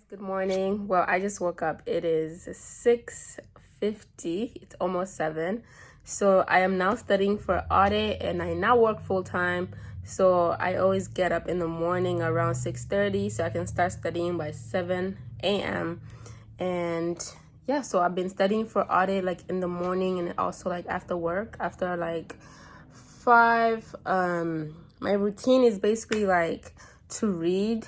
Good morning. Well, I just woke up. It is 6:50. It's almost 7. So I am now studying for audit and I now work full time. So I always get up in the morning around 6:30 so I can start studying by 7 a.m. And yeah, so I've been studying for audit like in the morning and also like after work, after like 5. My routine is basically like to read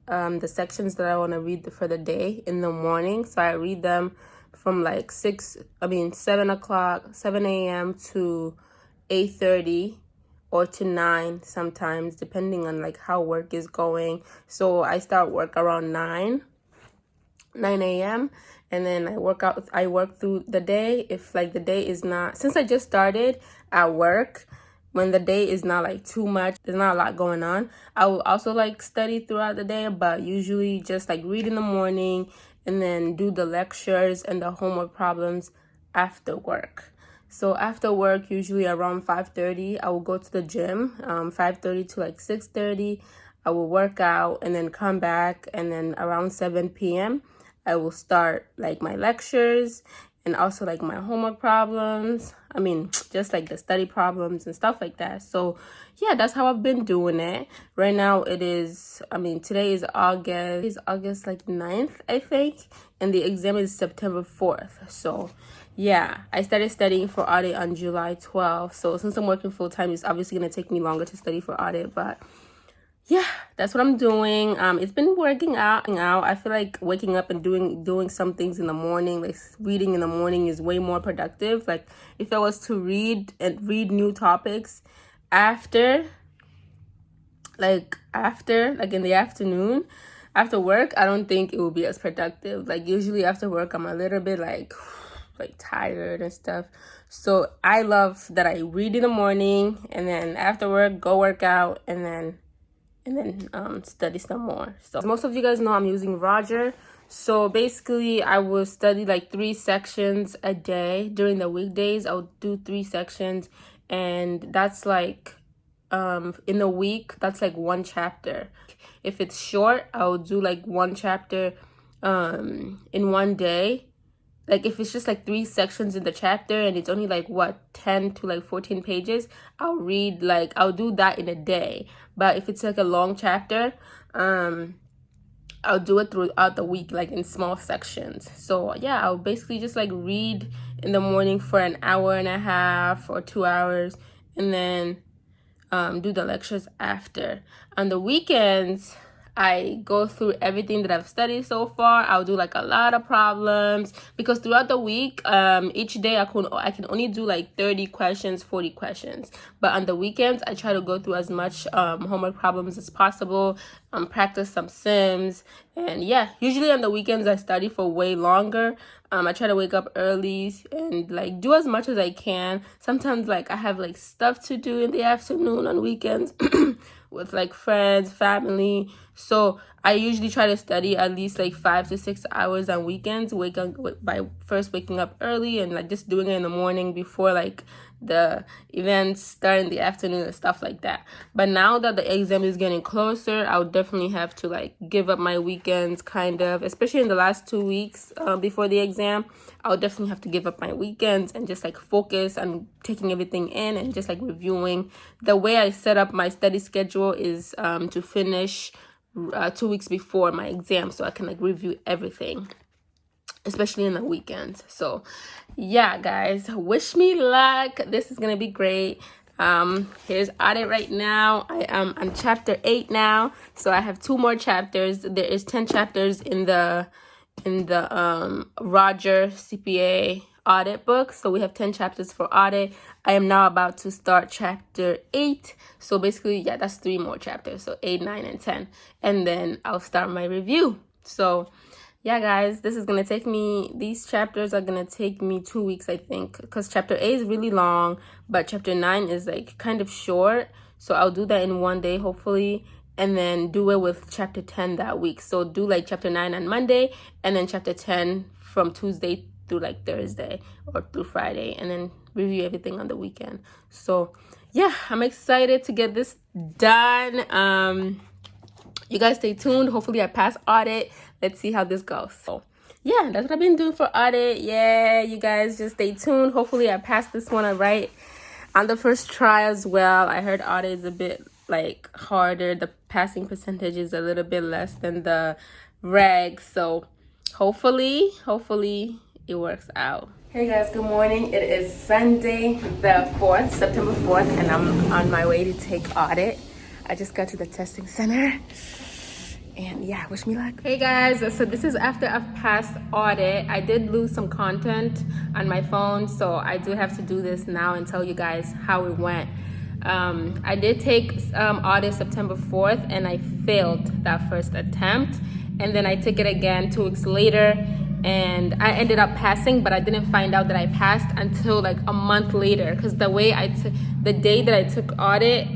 the sections that I want to read for the day in the morning. So I read them from like 7 o'clock, 7 a.m. to 8:30 or to 9 sometimes, depending on like how work is going. So I start work around 9 a.m. and then I work through the day. If like the day is not, since I just started at work, when the day is not like too much, there's not a lot going on, I will also like study throughout the day, but usually just like read in the morning and then do the lectures and the homework problems after work. So after work, usually around 5:30, I will go to the gym, 5:30 to like 6:30. I will work out and then come back, and then around 7 p.m. I will start like my lectures and also like my homework problems. Just like the study problems and stuff like that. So yeah, that's how I've been doing it. Right now it is, today is August like 9th, I think. And the exam is September 4th. So yeah, I started studying for audit on July 12th. So since I'm working full time, it's obviously going to take me longer to study for audit. But yeah, that's what I'm doing. It's been working out. I feel like waking up and doing some things in the morning, like reading in the morning, is way more productive. Like if I was to read new topics after like in the afternoon after work, I don't think it will be as productive. Like usually after work, I'm a little bit like tired and stuff. So I love that I read in the morning and then after work go work out and then study some more. So most of you guys know I'm using Roger. So basically I will study like 3 sections a day. During the weekdays I'll do 3 sections, and that's like in the week that's like 1 chapter. If it's short, I'll do like 1 chapter in one day. Like if it's just like 3 sections in the chapter and it's only like 10 to like 14 pages, I'll do that in a day. But if it's like a long chapter, I'll do it throughout the week, like in small sections. So yeah, I'll basically just like read in the morning for an hour and a half or 2 hours, and then do the lectures after. On the weekends, I go through everything that I've studied so far. I'll do like a lot of problems because throughout the week, each day I can only do like 30 questions, 40 questions. But on the weekends, I try to go through as much homework problems as possible, practice some sims. And yeah, usually on the weekends, I study for way longer. I try to wake up early and like do as much as I can. Sometimes like I have like stuff to do in the afternoon on weekends with like friends, family. So I usually try to study at least like 5 to 6 hours on weekends. By first waking up early and like just doing it in the morning before like the events start in the afternoon and stuff like that. But now that the exam is getting closer, I'll definitely have to like give up my weekends, kind of, especially in the last 2 weeks before the exam. I'll definitely have to give up my weekends and just like focus on taking everything in and just like reviewing. The way I set up my study schedule is to finish 2 weeks before my exam so I can like review everything, especially in the weekends. So yeah, guys, wish me luck. This is gonna be great. Here's audit right now. I am on chapter 8 now, so I have 2 more chapters. There is 10 chapters in the Roger CPA audit book, so we have 10 chapters for audit. I am now about to start chapter 8, so basically yeah, that's 3 more chapters, so 8, 9, and 10, and then I'll start my review. So yeah, guys, these chapters are gonna take me 2 weeks, I think, because chapter 8 is really long, but chapter 9 is like kind of short. So I'll do that in one day, hopefully, and then do it with chapter 10 that week. So do like chapter 9 on Monday, and then chapter 10 from Tuesday through like Thursday or through Friday, and then review everything on the weekend. So yeah, I'm excited to get this done. you guys stay tuned. Hopefully I pass audit. Let's see how this goes. So yeah, that's what I've been doing for audit. Yeah, you guys just stay tuned. Hopefully I pass this one right on the first try as well. I heard audit is a bit like harder. The passing percentage is a little bit less than the reg. So hopefully it works out. Hey guys, good morning. It is Sunday the 4th, September 4th, and I'm on my way to take audit. I just got to the testing center. And yeah, wish me luck. Hey guys, so this is after I've passed audit. I did lose some content on my phone, so I do have to do this now and tell you guys how it went. I did take audit September 4th and I failed that first attempt. And then I took it again 2 weeks later and I ended up passing, but I didn't find out that I passed until like a month later, because the way the day that I took audit,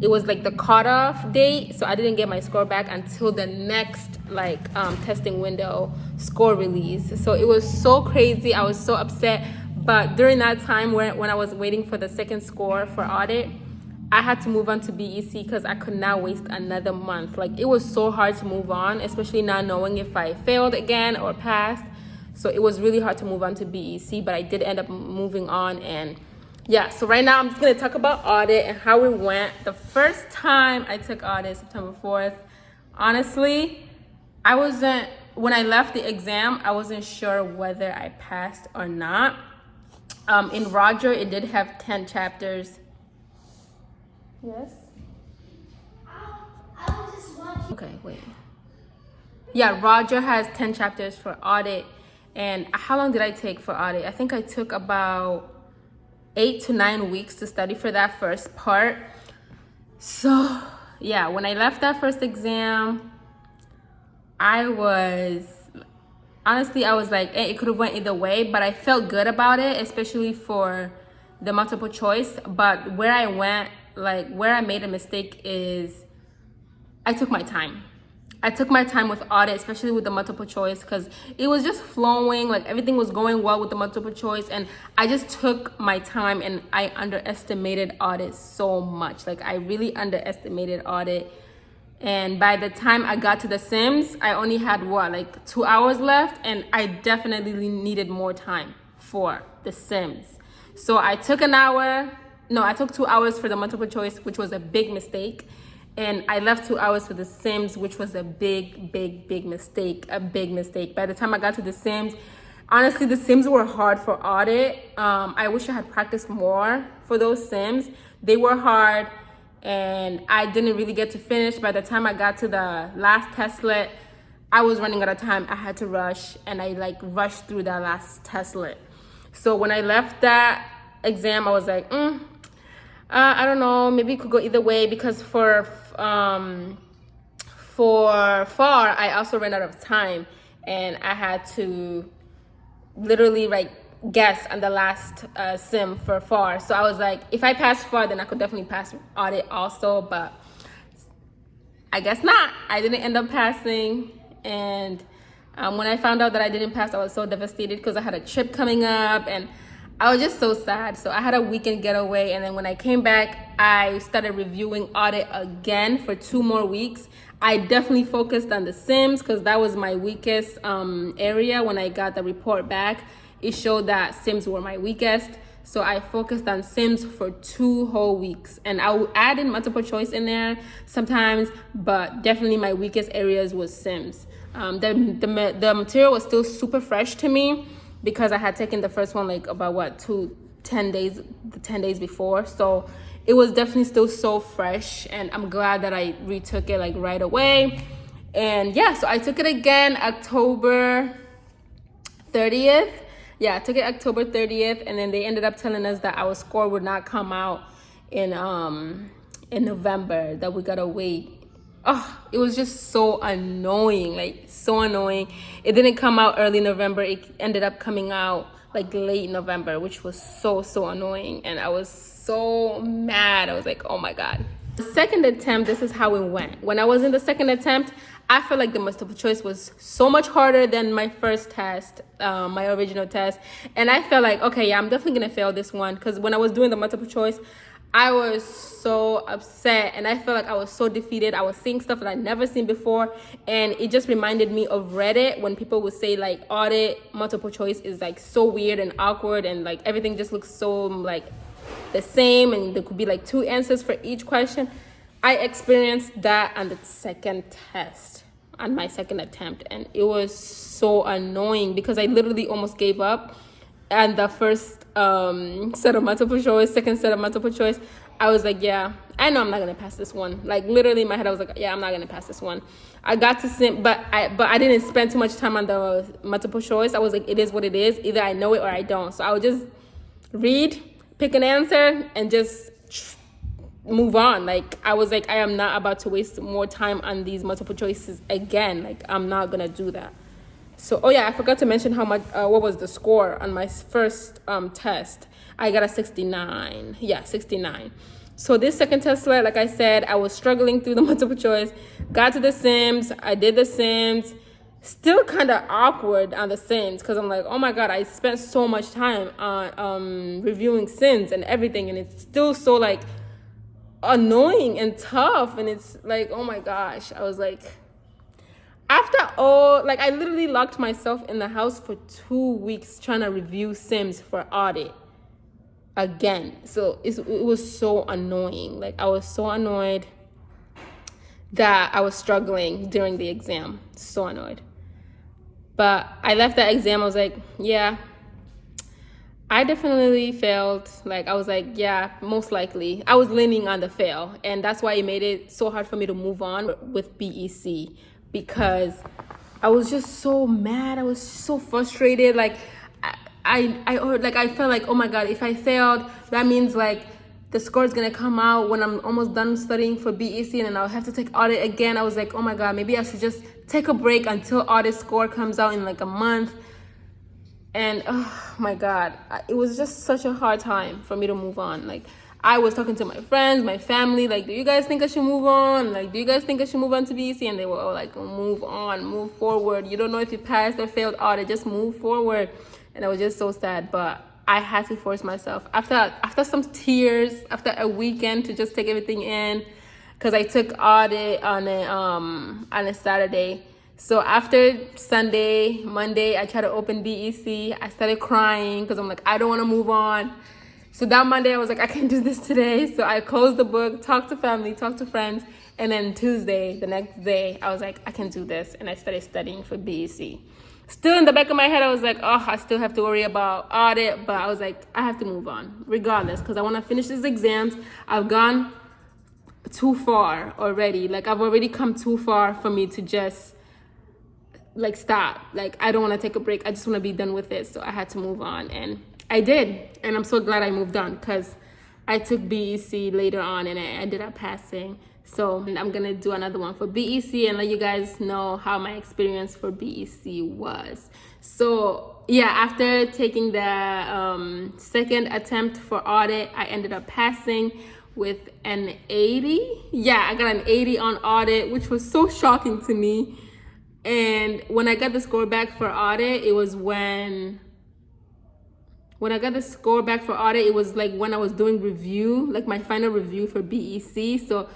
it was like the cutoff date, so I didn't get my score back until the next like testing window score release. So it was so crazy. I was so upset. But during that time when I was waiting for the second score for audit, I had to move on to BEC because I could not waste another month. Like, it was so hard to move on, especially not knowing if I failed again or passed. So it was really hard to move on to BEC, but I did end up moving on. And yeah, so right now I'm just gonna talk about audit and how it went. The first time I took audit, September 4th, honestly, when I left the exam, I wasn't sure whether I passed or not. In Roger, it did have 10 chapters. Yes? I was just watching. Okay, wait. Yeah, Roger has 10 chapters for audit. And how long did I take for audit? I think I took about 8 to 9 weeks to study for that first part. So yeah, when I left that first exam, I was like, it could have went either way, but I felt good about it, especially for the multiple choice. But where I made a mistake is I took my time. I took my time with audit, especially with the multiple choice, because it was just flowing, like everything was going well with the multiple choice, and I just took my time and I underestimated audit so much. Like, I really underestimated audit. And by the time I got to the Sims, I only had 2 hours left, and I definitely needed more time for the Sims. So I took 2 hours for the multiple choice, which was a big mistake. And I left 2 hours for the Sims, which was a big mistake, By the time I got to the Sims, honestly, the Sims were hard for audit. I wish I had practiced more for those Sims. They were hard, and I didn't really get to finish. By the time I got to the last testlet, I was running out of time. I had to rush, and I rushed through that last testlet. So when I left that exam, I was like, I don't know, maybe it could go either way, because for FAR, I also ran out of time, and I had to literally guess on the last sim for FAR. So I was like, if I pass FAR, then I could definitely pass audit also, but I guess not. I didn't end up passing, and when I found out that I didn't pass, I was so devastated because I had a trip coming up, and I was just so sad. So I had a weekend getaway, and then when I came back, I started reviewing audit again for 2 more weeks. I definitely focused on the Sims because that was my weakest area. When I got the report back, it showed that Sims were my weakest. So I focused on Sims for 2 whole weeks, and I would add in multiple choice in there sometimes, but definitely my weakest areas was Sims. The material was still super fresh to me, because I had taken the first one about 10 days before. So it was definitely still so fresh, and I'm glad that I retook it right away. And yeah, so I took it again October 30th. Yeah, I took it October 30th, and then they ended up telling us that our score would not come out in November, that we gotta wait. Oh, it was just so annoying, so annoying. It didn't come out early November. It ended up coming out late November, which was so annoying. And I was so mad. I was like, oh my God. The second attempt, this is how it went. When I was in the second attempt, I felt like the multiple choice was so much harder than my first test, my original test. And I felt like, okay, yeah, I'm definitely gonna fail this one. Because when I was doing the multiple choice, I was so upset and I felt like I was so defeated. I was seeing stuff that I'd never seen before, and it just reminded me of Reddit when people would say like audit multiple choice is like so weird and awkward and like everything just looks so like the same and there could be like 2 answers for each question. I experienced that on the second test, on my second attempt, and it was so annoying because I literally almost gave up. And the first set of multiple choice, second set of multiple choice, I was like, yeah, I know I'm not gonna pass this one. Like literally in my head, I was like, yeah, I'm not gonna pass this one. I got to sim, but I didn't spend too much time on the multiple choice. I was like, it is what it is. Either I know it or I don't. So I would just read, pick an answer, and just move on. Like I was like, I am not about to waste more time on these multiple choices again. Like I'm not gonna do that. So, oh yeah, I forgot to mention how much, what was the score on my first test. I got a 69. Yeah, 69. So this second test, like I said, I was struggling through the multiple choice. Got to the Sims. I did the Sims. Still kind of awkward on the Sims because I'm like, oh my God, I spent so much time on reviewing Sims and everything. And it's still so like annoying and tough. And it's like, oh my gosh. I was like... After all, like I literally locked myself in the house for 2 weeks trying to review Sims for audit again. So it was so annoying. Like I was so annoyed that I was struggling during the exam. So annoyed. But I left that exam. I was like, yeah, I definitely failed. Like I was like, yeah, most likely. I was leaning on the fail. And that's why it made it so hard for me to move on with BEC. Because I was just so mad. I was so frustrated. Like I felt like, oh my God, if I failed, that means like the score is gonna come out when I'm almost done studying for BEC, and then I'll have to take audit again. I was like, oh my God, maybe I should just take a break until audit score comes out in like a month. And oh my God, it was just such a hard time for me to move on. Like I was talking to my friends, my family, like, do you guys think I should move on? Like, do you guys think I should move on to BEC? And they were all like, move on, move forward. You don't know if you passed or failed audit, just move forward. And I was just so sad, but I had to force myself. After some tears, after a weekend to just take everything in, because I took audit on a Saturday. So after Sunday, Monday, I tried to open BEC. I started crying because I'm like, I don't want to move on. So that Monday, I was like, I can't do this today. So I closed the book, talked to family, talked to friends. And then Tuesday, the next day, I was like, I can do this. And I started studying for BEC. Still in the back of my head, I was like, oh, I still have to worry about audit. But I was like, I have to move on regardless because I want to finish these exams. I've gone too far already. Like, I've already come too far for me to just, like, stop. Like, I don't want to take a break. I just want to be done with it. So I had to move on. And I did, and I'm so glad I moved on because I took BEC later on and I ended up passing. So I'm gonna do another one for BEC and let you guys know how my experience for BEC was. So yeah, after taking the second attempt for audit, I ended up passing with an 80. Yeah, I got an 80 on audit, which was so shocking to me. And when I got the score back for audit, it was when I got the score back for audit, it was like when I was doing review, like my final review for BEC. So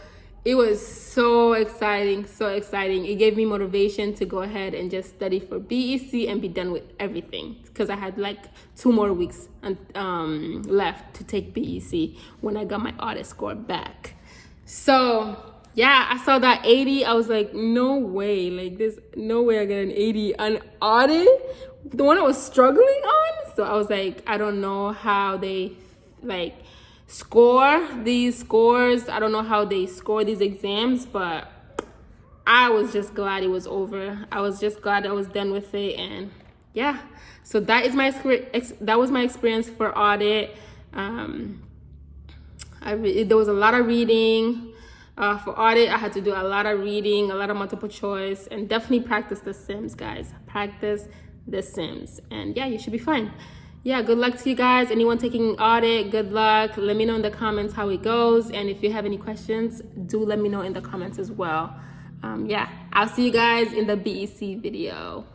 it was so exciting, so exciting. It gave me motivation to go ahead and just study for BEC and be done with everything because I had like 2 more weeks left to take BEC when I got my audit score back. So yeah, I saw that 80. I was like, no way, like there's no way I get an 80 on audit, the one I was struggling on. So I was like, I don't know how they like score these scores. I don't know how they score these exams, but I was just glad it was over. I was just glad I was done with it. And yeah, so that is that was my experience for audit. There was a lot of reading. For audit, I had to do a lot of reading, a lot of multiple choice, and definitely practice the Sims, guys. Practice the Sims, and yeah, you should be fine. Yeah, good luck to you guys. Anyone taking audit, good luck. Let me know in the comments how it goes, and if you have any questions, do let me know in the comments as well. Yeah, I'll see you guys in the BEC video.